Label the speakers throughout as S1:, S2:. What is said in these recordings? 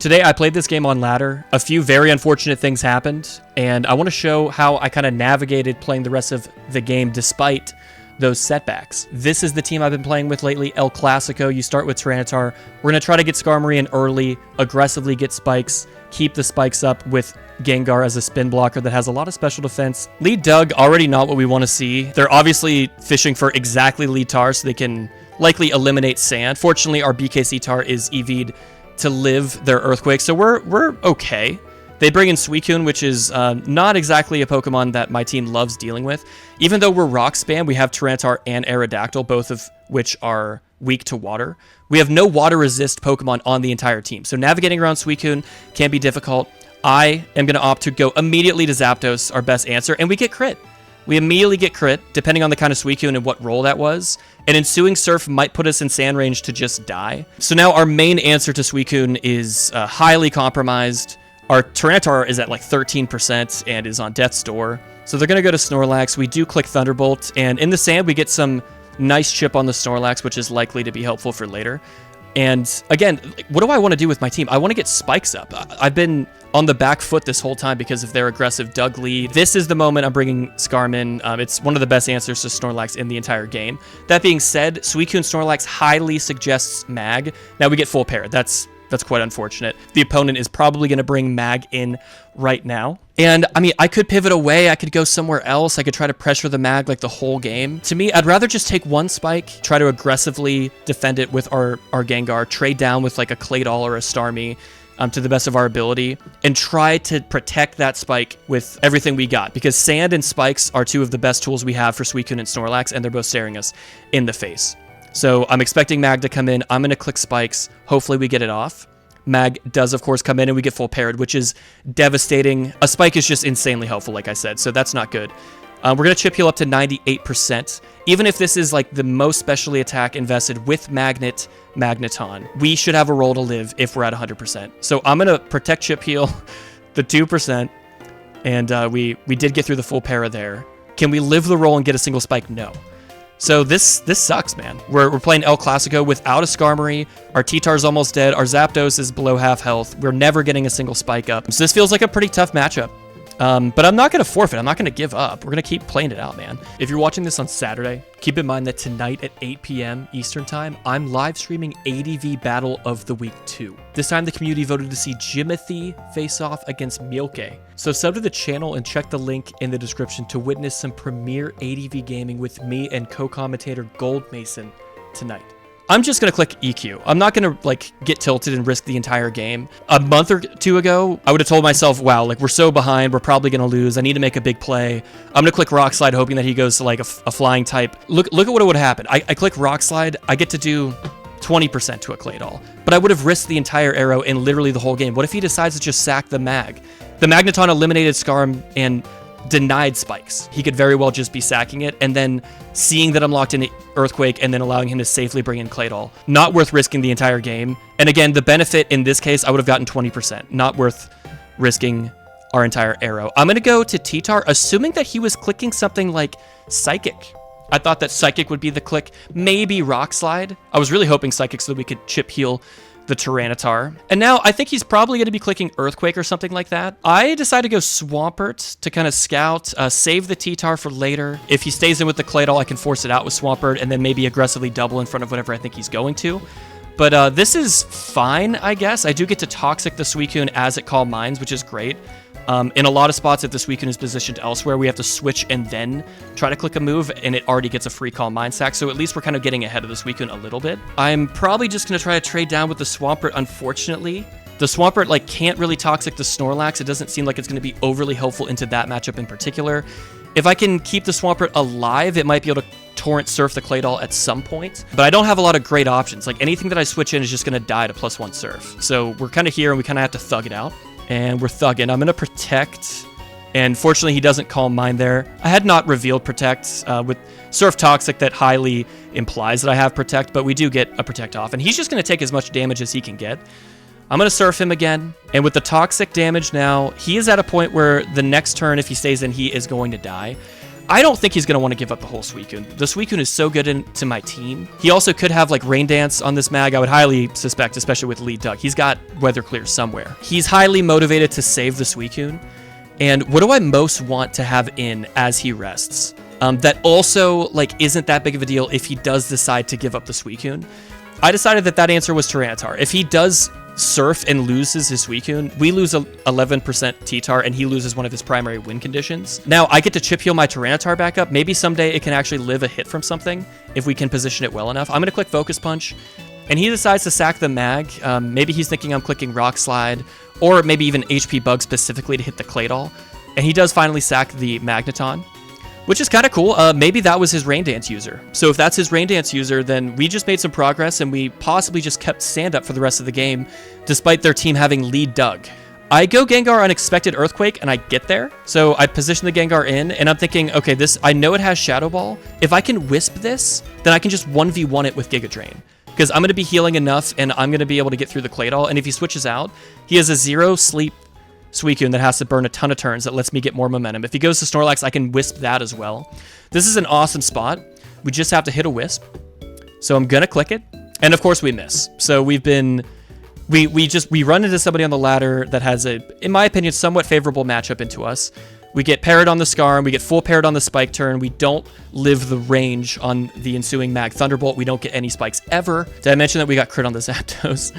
S1: Today I played this game on ladder. A few very unfortunate things happened, and I want to show how I kind of navigated playing the rest of the game despite those setbacks. This is the team I've been playing with lately, El Classico. You start with Tyranitar. We're going to try to get Skarmory in early, aggressively get spikes, keep the spikes up with Gengar as a spin blocker that has a lot of special defense. Lead Doug, already not what we want to see. They're obviously fishing for exactly lead Tar so they can likely eliminate Sand. Fortunately, our BKC Tar is EV'd to live their Earthquake, so we're okay. They bring in Suicune, which is not exactly a Pokemon that my team loves dealing with. Even though we're Rock Spam, we have Tyranitar and Aerodactyl, both of which are weak to water. We have no water resist Pokemon on the entire team, so navigating around Suicune can be difficult. I am going to opt to go immediately to Zapdos, our best answer, and we get crit. We immediately get crit, depending on the kind of Suicune and what role that was. An ensuing Surf might put us in sand range to just die. So now our main answer to Suicune is highly compromised. Our Tyranitar is at like 13% and is on death's door. So they're going to go to Snorlax. We do click Thunderbolt, and in the sand we get some nice chip on the Snorlax, which is likely to be helpful for later. And again, what do I want to do with my team? I want to get spikes up. I've been on the back foot this whole time because of their aggressive Doug lead. This is the moment I'm bringing Skarmin. It's one of the best answers to Snorlax in the entire game. That being said, Suicune Snorlax highly suggests Mag. Now we get full pair. That's quite unfortunate. The opponent is probably going to bring Mag in right now. And, I mean, I could pivot away. I could go somewhere else. I could try to pressure the Mag like the whole game. To me, I'd rather just take one spike, try to aggressively defend it with our Gengar, trade down with like a Claydol or a Starmie to the best of our ability, and try to protect that spike with everything we got. Because Sand and Spikes are two of the best tools we have for Suicune and Snorlax, and they're both staring us in the face. So I'm expecting Mag to come in. I'm going to click Spikes. Hopefully we get it off. Mag does, of course, come in and we get full paired, which is devastating. A Spike is just insanely helpful, like I said, so that's not good. We're going to chip heal up to 98%. Even if this is like the most specially attack invested with Magneton, we should have a role to live if we're at 100%. So I'm going to protect chip heal the 2%, and we did get through the full para there. Can we live the role and get a single spike? No. So this sucks, man. We're playing El Clasico without a Skarmory. Our T-Tar's almost dead. Our Zapdos is below half health. We're never getting a single spike up. So this feels like a pretty tough matchup. But I'm not going to forfeit. I'm not going to give up. We're going to keep playing it out, man. If you're watching this on Saturday, keep in mind that tonight at 8 p.m. Eastern Time, I'm live streaming ADV Battle of the Week 2. This time, the community voted to see Jimothy face off against Mielke. So sub to the channel and check the link in the description to witness some premier ADV gaming with me and co-commentator Gold Mason tonight. I'm just going to click EQ. I'm not going to like get tilted and risk the entire game. A month or two ago, I would have told myself, wow, like we're so behind, we're probably going to lose. I need to make a big play. I'm going to click Rock Slide, hoping that he goes to like a flying type. Look at what would have happened. I click Rock Slide. I get to do 20% to a Claydol, but I would have risked the entire arrow in literally the whole game. What if he decides to just sack the Mag? The Magneton eliminated Skarm and denied spikes. He could very well just be sacking it and then seeing that I'm locked in Earthquake and then allowing him to safely bring in Claydol. Not worth risking the entire game. And again, the benefit in this case, I would have gotten 20%. Not worth risking our entire arrow. I'm going to go to T-Tar, assuming that he was clicking something like Psychic. I thought that Psychic would be the click. Maybe Rock Slide. I was really hoping Psychic so that we could chip heal the Tyranitar. And now I think he's probably going to be clicking Earthquake or something like that. I decided to go Swampert to kind of scout, save the T-Tar for later. If he stays in with the Claydol, I can force it out with Swampert and then maybe aggressively double in front of whatever I think he's going to. But this is fine, I guess. I do get to Toxic the Suicune as it Calm Minds, which is great. In a lot of spots, if the Suicune is positioned elsewhere, we have to switch and then try to click a move, and it already gets a free Calm Mind stack, so at least we're kind of getting ahead of the Suicune a little bit. I'm probably just going to try to trade down with the Swampert, unfortunately. The Swampert, like, can't really Toxic the Snorlax. It doesn't seem like it's going to be overly helpful into that matchup in particular. If I can keep the Swampert alive, it might be able to Torrent Surf the Claydol at some point, but I don't have a lot of great options. Like, anything that I switch in is just going to die to +1 Surf. So we're kind of here, and we kind of have to thug it out. And we're thugging. I'm going to protect. And fortunately, he doesn't Calm Mind there. I had not revealed protect with Surf Toxic. That highly implies that I have protect, but we do get a protect off. And he's just going to take as much damage as he can get. I'm going to Surf him again. And with the Toxic damage now, he is at a point where the next turn, if he stays in, he is going to die. I don't think he's going to want to give up the whole Suicune. The Suicune is so good into my team. He also could have like Rain Dance on this mag. I would highly suspect, especially with Lead Duck. He's got Weather Clear somewhere. He's highly motivated to save the Suicune. And what do I most want to have in as he rests? That also like isn't that big of a deal if he does decide to give up the Suicune. I decided that answer was Tyranitar. If he does surf and loses his Suicune, we lose 11% T-Tar and he loses one of his primary win conditions. Now I get to chip heal my Tyranitar back up. Maybe someday it can actually live a hit from something if we can position it well enough. I'm gonna click Focus Punch and he decides to sack the mag. Maybe he's thinking I'm clicking Rock Slide or maybe even HP Bug specifically to hit the Claydol. And he does finally sack the Magneton, which is kind of cool. Maybe that was his Rain Dance user. So if that's his Rain Dance user, then we just made some progress and we possibly just kept Sand up for the rest of the game, despite their team having Lead Doug. I go Gengar Unexpected Earthquake and I get there. So I position the Gengar in and I'm thinking, okay, I know it has Shadow Ball. If I can Wisp this, then I can just 1v1 it with Giga Drain. Because I'm going to be healing enough and I'm going to be able to get through the Claydol. And if he switches out, he has a 0 sleep Suicune that has to burn a ton of turns that lets me get more momentum. If he goes to Snorlax, I can Wisp that as well. This is an awesome spot. We just have to hit a Wisp. So I'm going to click it. And of course we miss. So we run into somebody on the ladder that has in my opinion, somewhat favorable matchup into us. We get parried on the Scar, and we get full parried on the Spike turn. We don't live the range on the ensuing Mag Thunderbolt. We don't get any spikes ever. Did I mention that we got crit on the Zapdos?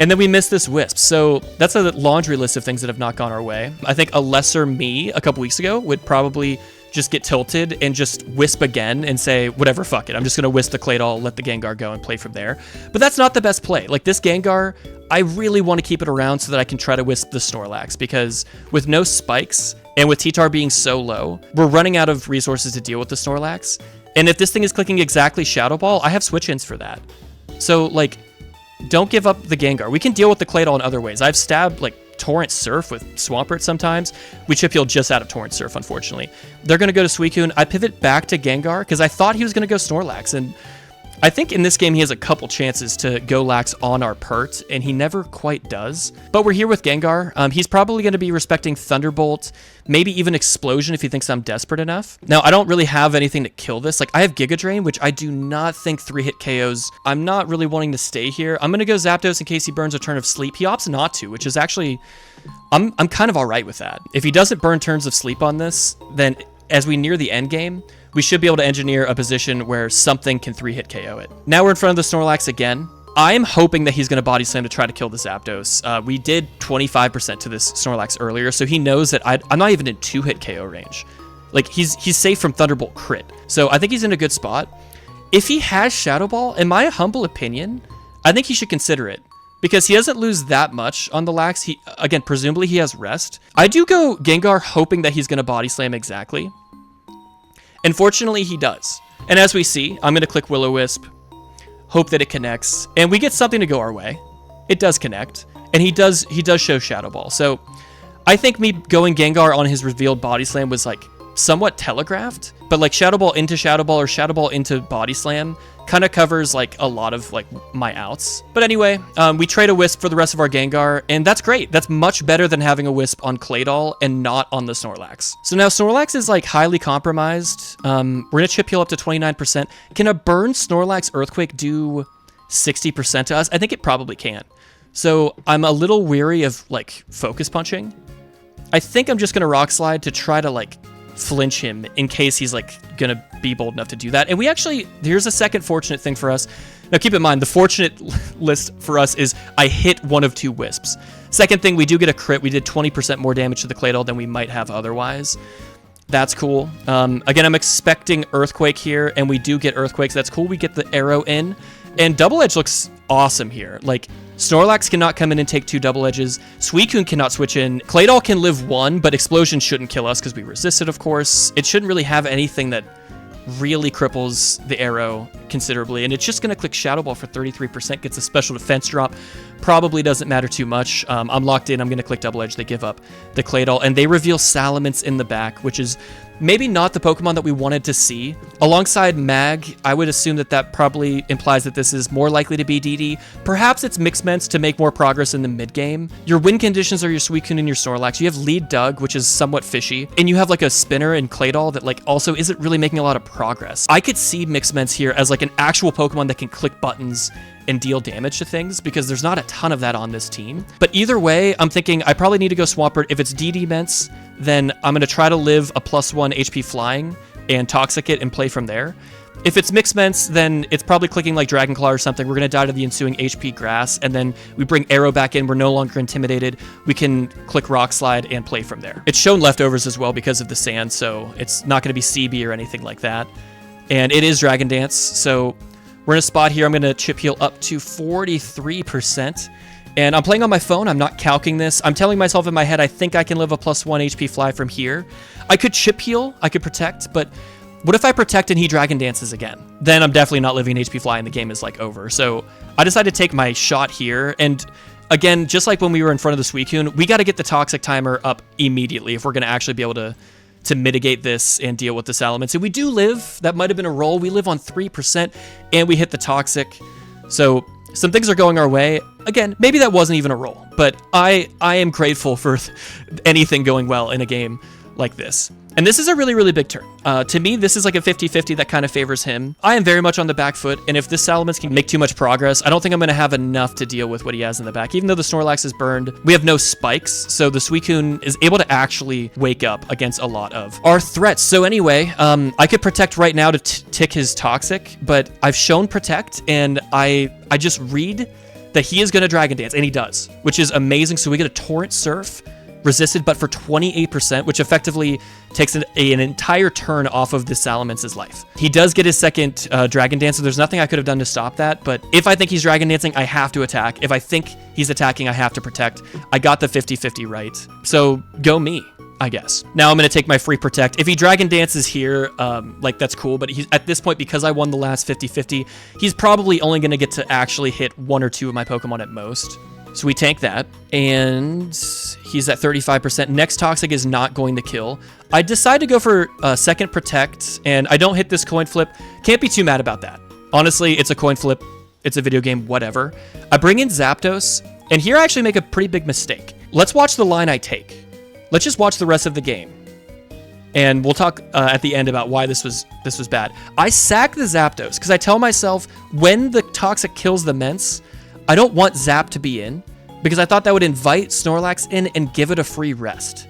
S1: And then we missed this Wisp. So that's a laundry list of things that have not gone our way. I think a lesser me a couple weeks ago would probably just get tilted and just Wisp again and say, whatever, fuck it. I'm just going to Wisp the Claydol, let the Gengar go and play from there. But that's not the best play. Like this Gengar, I really want to keep it around so that I can try to Wisp the Snorlax because with no spikes and with T-Tar being so low, we're running out of resources to deal with the Snorlax. And if this thing is clicking exactly Shadow Ball, I have switch-ins for that. So like, don't give up the Gengar. We can deal with the Claydol in other ways. I've stabbed like Torrent Surf with Swampert sometimes. We chip heal just out of Torrent Surf, unfortunately. They're going to go to Suicune. I pivot back to Gengar because I thought he was going to go Snorlax. And I think in this game he has a couple chances to go Lax on our Pert, and he never quite does. But we're here with Gengar. He's probably going to be respecting Thunderbolt, maybe even Explosion if he thinks I'm desperate enough. Now, I don't really have anything to kill this. Like, I have Giga Drain, which I do not think 3-hit KOs. I'm not really wanting to stay here. I'm going to go Zapdos in case he burns a turn of sleep. He opts not to, which is actually... I'm kind of all right with that. If he doesn't burn turns of sleep on this, then as we near the end game, we should be able to engineer a position where something can 3-hit KO it. Now we're in front of the Snorlax again. I'm hoping that he's going to Body Slam to try to kill the Zapdos. We did 25% to this Snorlax earlier, so he knows that I'm not even in 2-hit KO range. Like, he's safe from Thunderbolt crit. So I think he's in a good spot. If he has Shadow Ball, in my humble opinion, I think he should consider it. Because he doesn't lose that much on the Lax. Again, presumably he has Rest. I do go Gengar hoping that he's going to Body Slam exactly. And fortunately, he does. And as we see, I'm going to click Will-O-Wisp, hope that it connects, and we get something to go our way. It does connect, and he does show Shadow Ball. So I think me going Gengar on his revealed Body Slam was like somewhat telegraphed, but like Shadow Ball into Shadow Ball or Shadow Ball into Body Slam kind of covers like a lot of like my outs. But anyway, we trade a Wisp for the rest of our Gengar, and that's great. That's much better than having a Wisp on Claydol and not on the Snorlax. So now Snorlax is like highly compromised. We're gonna chip heal up to 29%. Can a burn Snorlax Earthquake do 60% to us? I think it probably can. So I'm a little weary of like focus punching. I think I'm just gonna Rock Slide to try to like flinch him in case he's like gonna be bold enough to do that. And we actually, here's a second fortunate thing for us. Now keep in mind, the fortunate list for us is I hit one of 2 Wisps. Second thing, we do get a crit. We did 20% more damage to the Claydol than we might have otherwise. That's cool. Again, I'm expecting Earthquake here, and we do get Earthquakes. That's cool. We get the arrow in, and Double Edge looks awesome here. Like, Snorlax cannot come in and take 2 Double Edges. Suicune cannot switch in. Claydol can live 1, but Explosion shouldn't kill us because we resist it, of course. It shouldn't really have anything that really cripples the arrow considerably, and it's just going to click Shadow Ball for 33%, gets a special defense drop. Probably doesn't matter too much. I'm locked in. I'm going to click Double Edge. They give up the Claydol, and they reveal Salamence in the back, which is maybe not the Pokemon that we wanted to see. Alongside Mag, I would assume that that probably implies that this is more likely to be DD. Perhaps it's Mixments to make more progress in the mid-game. Your win conditions are your Suicune and your Snorlax. You have Lead Doug, which is somewhat fishy. And you have like a Spinner and Claydol that like also isn't really making a lot of progress. I could see Mixments here as like an actual Pokemon that can click buttons and deal damage to things, because there's not a ton of that on this team. But either way, I'm thinking I probably need to go Swampert. If it's DD Ments, then I'm going to try to live a +1 HP flying and Toxic it and play from there. If it's Mixed Ments, then it's probably clicking like Dragon Claw or something. We're going to die to the ensuing HP Grass, and then we bring Arrow back in. We're no longer intimidated. We can click Rock Slide and play from there. It's shown leftovers as well because of the sand, so it's not going to be CB or anything like that. And it is Dragon Dance, so we're in a spot here. I'm going to chip heal up to 43%. And I'm playing on my phone. I'm not calcing this. I'm telling myself in my head, I think I can live a +1 HP fly from here. I could chip heal. I could protect. But what if I protect and he Dragon Dances again? Then I'm definitely not living an HP fly and the game is like over. So I decided to take my shot here. And again, just like when we were in front of the Suicune, we got to get the Toxic timer up immediately if we're going to actually be able to mitigate this and deal with the Salamence. And we do live. That might have been a roll. We live on 3% and we hit the Toxic. So some things are going our way. Again, maybe that wasn't even a roll, but I am grateful for anything going well in a game like this. And this is a really, really big turn. To me, this is like a 50-50 that kind of favors him. I am very much on the back foot, and if this Salamence can make too much progress, I don't think I'm going to have enough to deal with what he has in the back. Even though the Snorlax is burned, we have no spikes, so the Suicune is able to actually wake up against a lot of our threats. So anyway, I could Protect right now to tick his Toxic, but I've shown Protect, and I just read that he is going to Dragon Dance, and he does, which is amazing. So we get a Torrent Surf, resisted, but for 28%, which effectively takes an entire turn off of the Salamence's life. He does get his second Dragon Dance, so there's nothing I could have done to stop that, but if I think he's Dragon Dancing, I have to attack. If I think he's attacking, I have to Protect. I got the 50-50 right, so go me, I guess. Now I'm going to take my free Protect. If he Dragon Dances here, like that's cool, but he's at this point, because I won the last 50-50, he's probably only going to get to actually hit 1 or 2 of my Pokemon at most. So we tank that, and he's at 35%. Next Toxic is not going to kill. I decide to go for second Protect, and I don't hit this coin flip. Can't be too mad about that. Honestly, it's a coin flip. It's a video game, whatever. I bring in Zapdos, and here I actually make a pretty big mistake. Let's watch the line I take. Let's just watch the rest of the game, and we'll talk at the end about why this was bad. I sack the Zapdos, because I tell myself, when the Toxic kills the Ments, I don't want Zap to be in, because I thought that would invite Snorlax in and give it a free rest.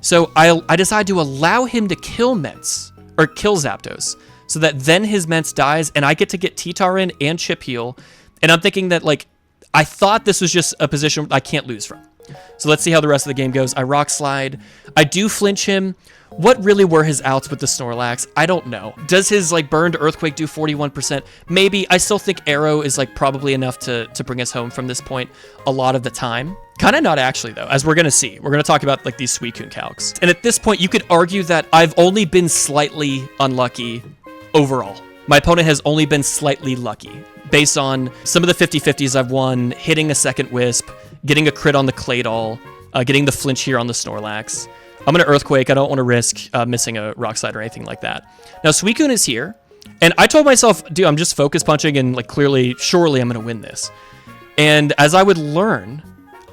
S1: So I decide to allow him to kill Ments, or kill Zapdos, so that then his Ments dies, and I get to get T-Tar in and Chip Heal, and I'm thinking that, like, I thought this was just a position I can't lose from. So let's see how the rest of the game goes. I Rock Slide. I do flinch him. What really were his outs with the Snorlax? I don't know. Does his like burned Earthquake do 41%? Maybe. I still think Arrow is like probably enough to bring us home from this point a lot of the time. Kind of not actually though, as we're going to see. We're going to talk about like these Suicune calcs. And at this point, you could argue that I've only been slightly unlucky overall. My opponent has only been slightly lucky based on some of the 50-50s I've won, hitting a second Wisp, getting a crit on the Claydol, getting the flinch here on the Snorlax. I'm going to Earthquake. I don't want to risk missing a Rock Slide or anything like that. Now, Suicune is here, and I told myself, dude, I'm just focus punching, and like surely I'm going to win this. And as I would learn,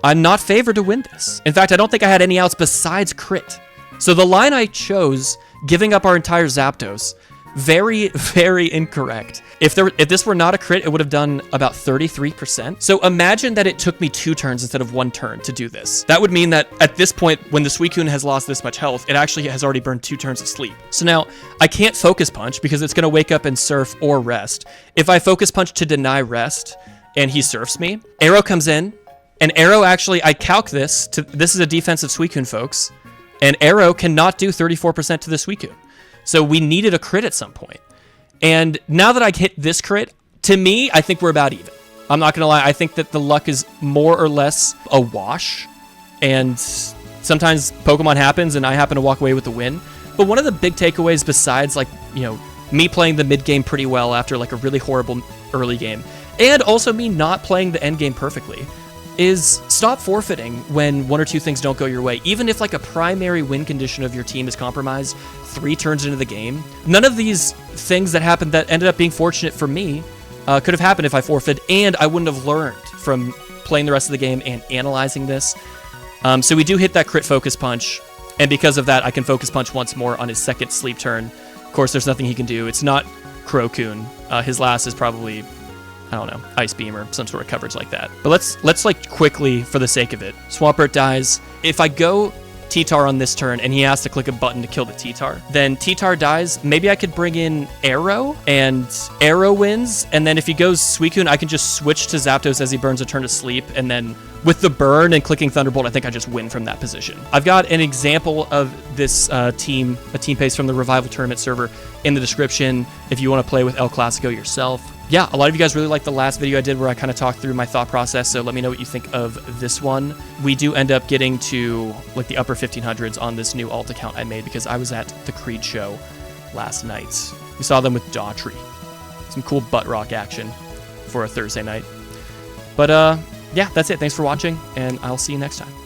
S1: I'm not favored to win this. In fact, I don't think I had any outs besides crit. So the line I chose, giving up our entire Zapdos, very, very incorrect. If this were not a crit, it would have done about 33%. So imagine that it took me 2 turns instead of 1 turn to do this. That would mean that at this point, when the Suicune has lost this much health, it actually has already burned 2 turns of sleep. So now I can't Focus Punch because it's going to wake up and surf or rest. If I Focus Punch to deny rest and he surfs me, Arrow comes in, and Arrow actually, I calc this. This is a defensive Suicune, folks, and Arrow cannot do 34% to the Suicune. So we needed a crit at some point. And now that I hit this crit, to me, I think we're about even. I'm not going to lie. I think that the luck is more or less a wash. And sometimes Pokemon happens and I happen to walk away with the win. But one of the big takeaways besides, like, you know, me playing the mid game pretty well after like a really horrible early game, and also me not playing the end game perfectly, is stop forfeiting when one or two things don't go your way. Even if like a primary win condition of your team is compromised 3 turns into the game, none of these things that happened that ended up being fortunate for me could have happened if I forfeited, and I wouldn't have learned from playing the rest of the game and analyzing this. So we do hit that crit focus punch, and because of that, I can focus punch once more on his second sleep turn. Of course, there's nothing he can do. It's not Crokun. His last is probably, I don't know, Ice Beam or some sort of coverage like that. But let's like quickly, for the sake of it, Swampert dies. If I go T-Tar on this turn and he has to click a button to kill the T-Tar, then T-Tar dies. Maybe I could bring in Arrow, and Arrow wins, and then if he goes Suicune, I can just switch to Zapdos as he burns a turn to sleep, and then with the burn and clicking Thunderbolt, I think I just win from that position. I've got an example of this team pace from the Revival Tournament server in the description if you want to play with El Classico yourself. Yeah, a lot of you guys really liked the last video I did where I kind of talked through my thought process, so let me know what you think of this one. We do end up getting to like the upper 1500s on this new alt account I made because I was at the Creed show last night. We saw them with Daughtry. Some cool butt rock action for a Thursday night. But yeah, that's it. Thanks for watching, and I'll see you next time.